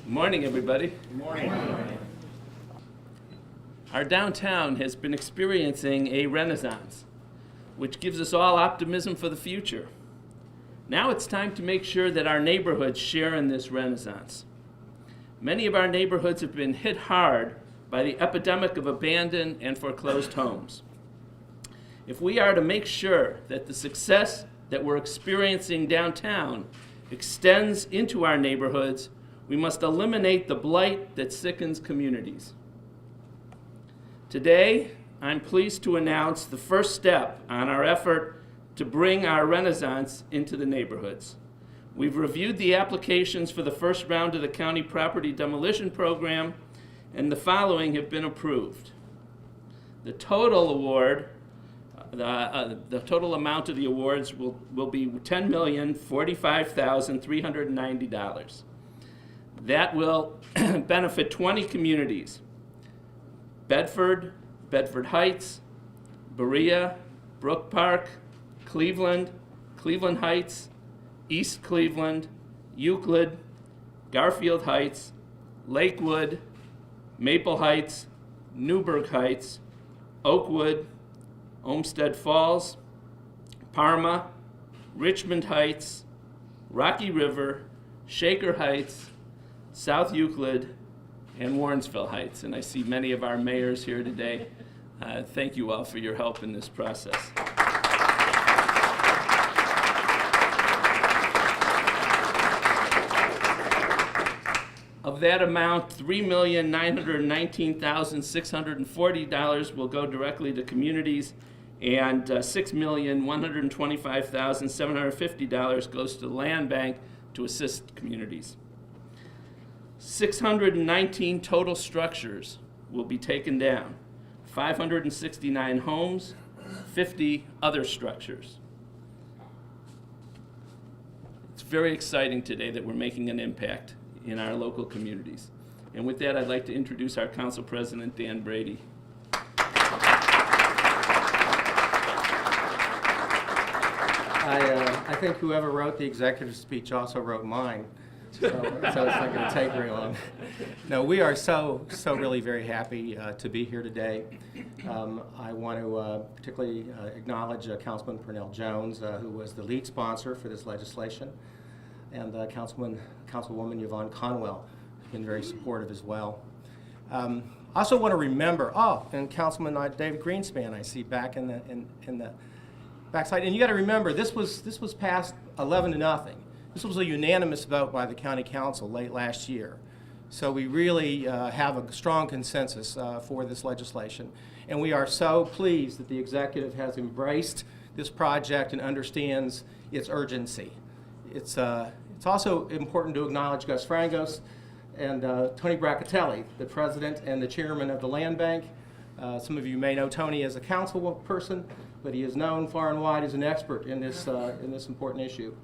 Good morning, everybody. Good morning. Our downtown has been experiencing a renaissance, which gives us all optimism for the future. Now it's time to make sure that our neighborhoods share in this renaissance. Many of our neighborhoods have been hit hard by the epidemic of abandoned and foreclosed homes. If we are to make sure that the success that we're experiencing downtown extends into our neighborhoods, we must eliminate the blight that sickens communities. Today, I'm pleased to announce the first step on our effort to bring our renaissance into the neighborhoods. We've reviewed the applications for the first round of the county property demolition program, and the following have been approved. The total award, the total amount of the awards will be $10,045,390. That will benefit 20 communities: Bedford, Bedford Heights, Berea, Brook Park, Cleveland, Cleveland Heights, East Cleveland, Euclid, Garfield Heights, Lakewood, Maple Heights, Newburgh Heights, Oakwood, Olmsted Falls, Parma, Richmond Heights, Rocky River, Shaker Heights, South Euclid, and Warrensville Heights. And I see many of our mayors here today. Thank you all for your help in this process. Of that amount, $3,919,640 will go directly to communities, and $6,125,750 goes to the land bank to assist communities. 619 total structures will be taken down, 569 homes, 50 other structures. It's very exciting today that we're making an impact in our local communities. And with that, I'd like to introduce our Council President, Dan Brady. I think whoever wrote the executive speech also wrote mine, so it's not going to take very long. No, we are so really very happy to be here today. I want to particularly acknowledge Councilman Purnell Jones, who was the lead sponsor for this legislation, and Councilwoman Yvonne Conwell has been very supportive as well. I also want to remember, and Councilman David Greenspan I see back in the backside. And you got to remember, this was passed 11-0. This was a unanimous vote by the County Council late last year. So we really have a strong consensus for this legislation. And we are so pleased that the executive has embraced this project and understands its urgency. It's also important to acknowledge Gus Frangos and Tony Braccatelli, the president and the chairman of the Land Bank. Some of you may know Tony as a council person, but he is known far and wide as an expert in this important issue.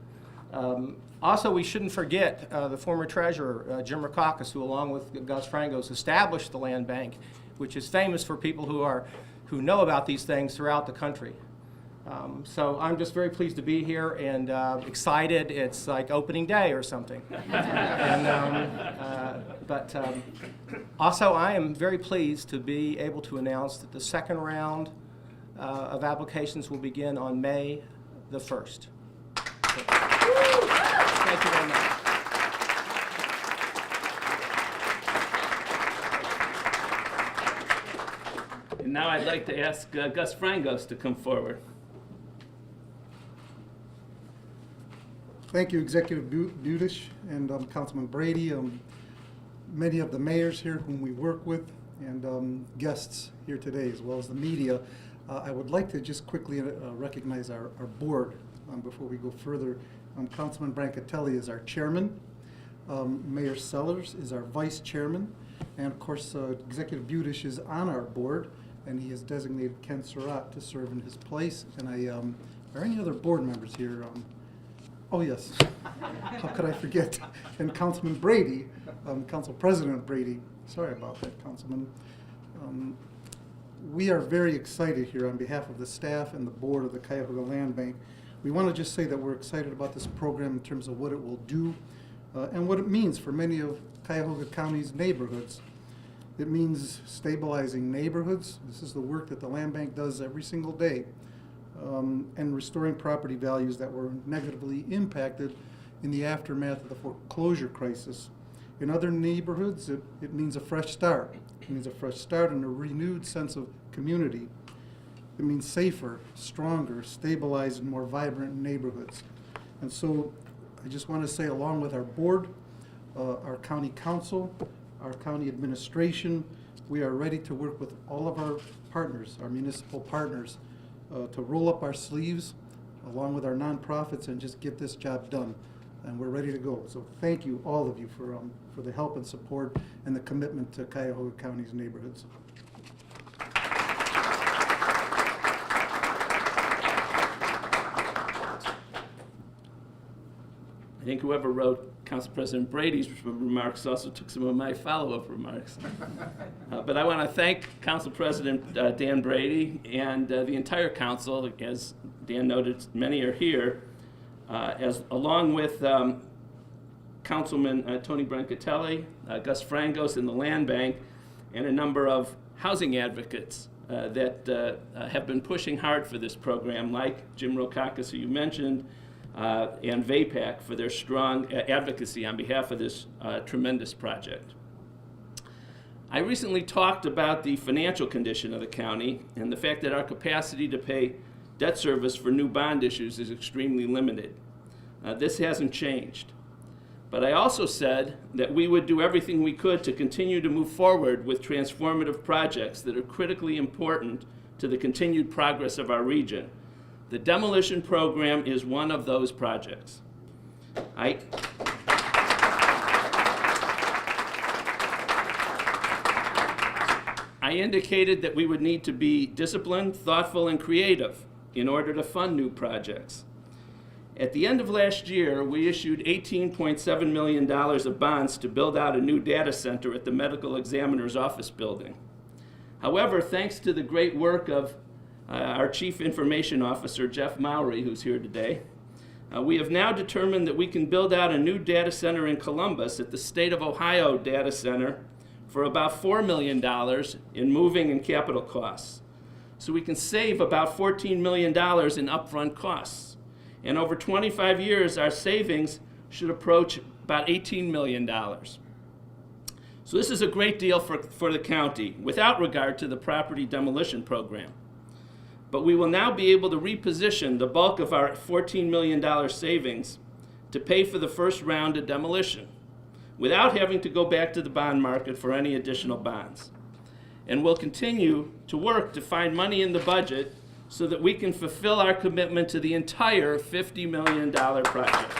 Also, we shouldn't forget the former treasurer, Jim Rackauckus, who along with Gus Frangos established the Land Bank, which is famous for people who know about these things throughout the country. So I'm just very pleased to be here and excited. It's like opening day or something. But also I am very pleased to be able to announce that the second round of applications will begin on May the 1st. Thank you very much. And now I'd like to ask Gus Frangos to come forward. Thank you, Executive Budish and Councilman Brady, many of the mayors here whom we work with, and guests here today, as well as the media. I would like to just quickly recognize our board before we go further. Councilman Brancatelli is our chairman. Mayor Sellers is our vice chairman. And of course, Executive Budish is on our board, and he has designated Ken Surratt to serve in his place. And are any other board members here? Oh yes, how could I forget? And Councilman Brady, Council President Brady, sorry about that, Councilman. We are very excited here on behalf of the staff and the board of the Cuyahoga Land Bank. We want to just say that we're excited about this program in terms of what it will do and what it means for many of Cuyahoga County's neighborhoods. It means stabilizing neighborhoods. This is the work that the Land Bank does every single day, and restoring property values that were negatively impacted in the aftermath of the foreclosure crisis. In other neighborhoods, it means a fresh start. It means a fresh start and a renewed sense of community. It means safer, stronger, stabilized, and more vibrant neighborhoods. And so I just want to say, along with our board, our county council, our county administration, we are ready to work with all of our partners, our municipal partners, to roll up our sleeves along with our nonprofits and just get this job done. And we're ready to go. So thank you, all of you, for the help and support and the commitment to Cuyahoga County's neighborhoods. I think whoever wrote Council President Brady's remarks also took some of my follow-up remarks. But I want to thank Council President Dan Brady and the entire council. As Dan noted, many are here, along with Councilman Tony Brancatelli, Gus Frangos in the Land Bank, and a number of housing advocates that have been pushing hard for this program, like Jim Rokakis, who you mentioned, and VAPAC for their strong advocacy on behalf of this tremendous project. I recently talked about the financial condition of the county and the fact that our capacity to pay debt service for new bond issues is extremely limited. This hasn't changed. But I also said that we would do everything we could to continue to move forward with transformative projects that are critically important to the continued progress of our region. The Demolition program is one of those projects. I indicated that we would need to be disciplined, thoughtful, and creative in order to fund new projects. At the end of last year, we issued $18.7 million of bonds to build out a new data center at the medical examiner's office building. However, thanks to the great work of our Chief Information Officer, Jeff Mowry, who's here today, we have now determined that we can build out a new data center in Columbus at the State of Ohio Data Center for about $4 million in moving and capital costs. So we can save about $14 million in upfront costs. And over 25 years, our savings should approach about $18 million. So this is a great deal for the county, without regard to the property demolition program. But we will now be able to reposition the bulk of our $14 million savings to pay for the first round of demolition, without having to go back to the bond market for any additional bonds. And we'll continue to work to find money in the budget so that we can fulfill our commitment to the entire $50 million project.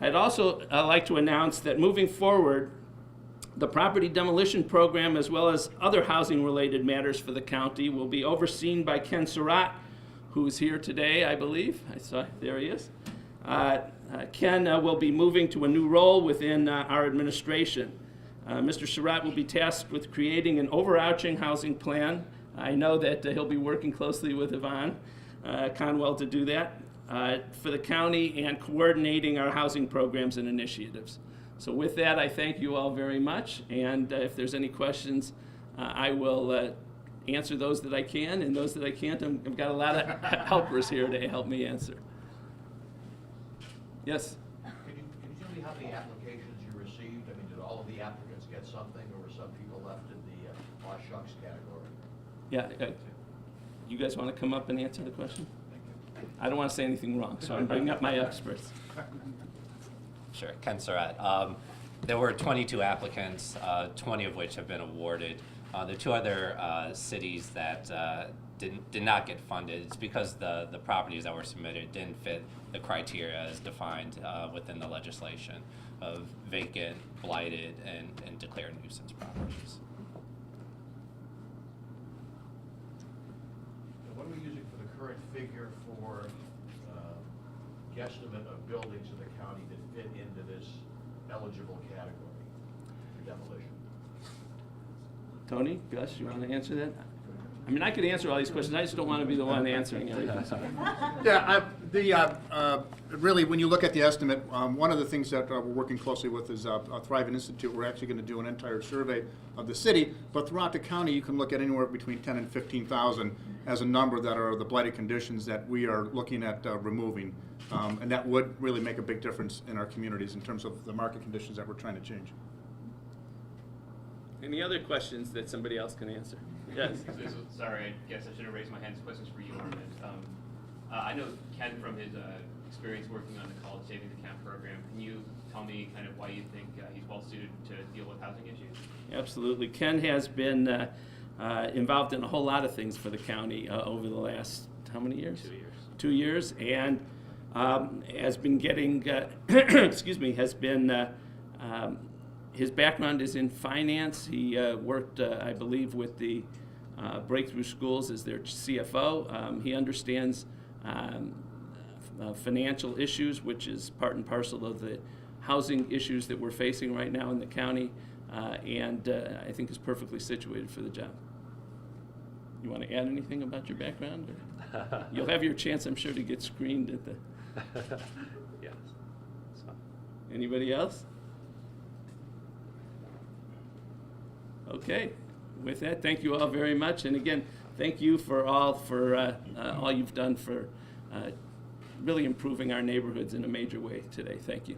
I'd also like to announce that moving forward, the property demolition program, as well as other housing-related matters for the county, will be overseen by Ken Surratt, who's here today, I believe. I saw, there he is. Ken will be moving to a new role within our administration. Mr. Surratt will be tasked with creating an overarching housing plan. I know that he'll be working closely with Yvonne Conwell to do that for the county and coordinating our housing programs and initiatives. So with that, I thank you all very much, and if there's any questions, I will answer those that I can, and those that I can't, I've got a lot of helpers here to help me answer. Yes? Can you tell me how many applications you received? I mean, did all of the applicants get something, or were some people left in the aw shucks category? Yeah, you guys want to come up and answer the question? I don't want to say anything wrong, so I'm bringing up my experts. Sure, Ken Surratt. There were 22 applicants, 20 of which have been awarded. The two other cities that did not get funded, it's because the properties that were submitted didn't fit the criteria as defined within the legislation of vacant, blighted, and declared nuisance properties. What are we using for the current figure for guesstimate of buildings in the county that fit into this eligible category for demolition? Tony, Gus, you want to answer that? I mean, I could answer all these questions. I just don't want to be the one answering everything. So. Yeah, really, when you look at the estimate, one of the things that we're working closely with is Thriving Institute. We're actually going to do an entire survey of the city, but throughout the county, you can look at anywhere between 10 and 15,000 as a number that are the blighted conditions that we are looking at removing. And that would really make a big difference in our communities in terms of the market conditions that we're trying to change. Any other questions that somebody else can answer? Yes. Sorry, I guess I should have raised my hand. This question's for you, Armond. I know Ken from his experience working on the College Savings Account program. Can you tell me kind of why you think he's well suited to deal with housing issues? Absolutely. Ken has been involved in a whole lot of things for the county over the last, how many years? 2 years. 2 years, and has been getting, excuse me, has been, his background is in finance. He worked, I believe, with the Breakthrough Schools as their CFO. He understands financial issues, which is part and parcel of the housing issues that we're facing right now in the county, and I think is perfectly situated for the job. You want to add anything about your background? Or? You'll have your chance, I'm sure, to get screened at the... Yes. So. Anybody else? Okay. With that, thank you all very much. And again, thank you for all you've done for really improving our neighborhoods in a major way today. Thank you.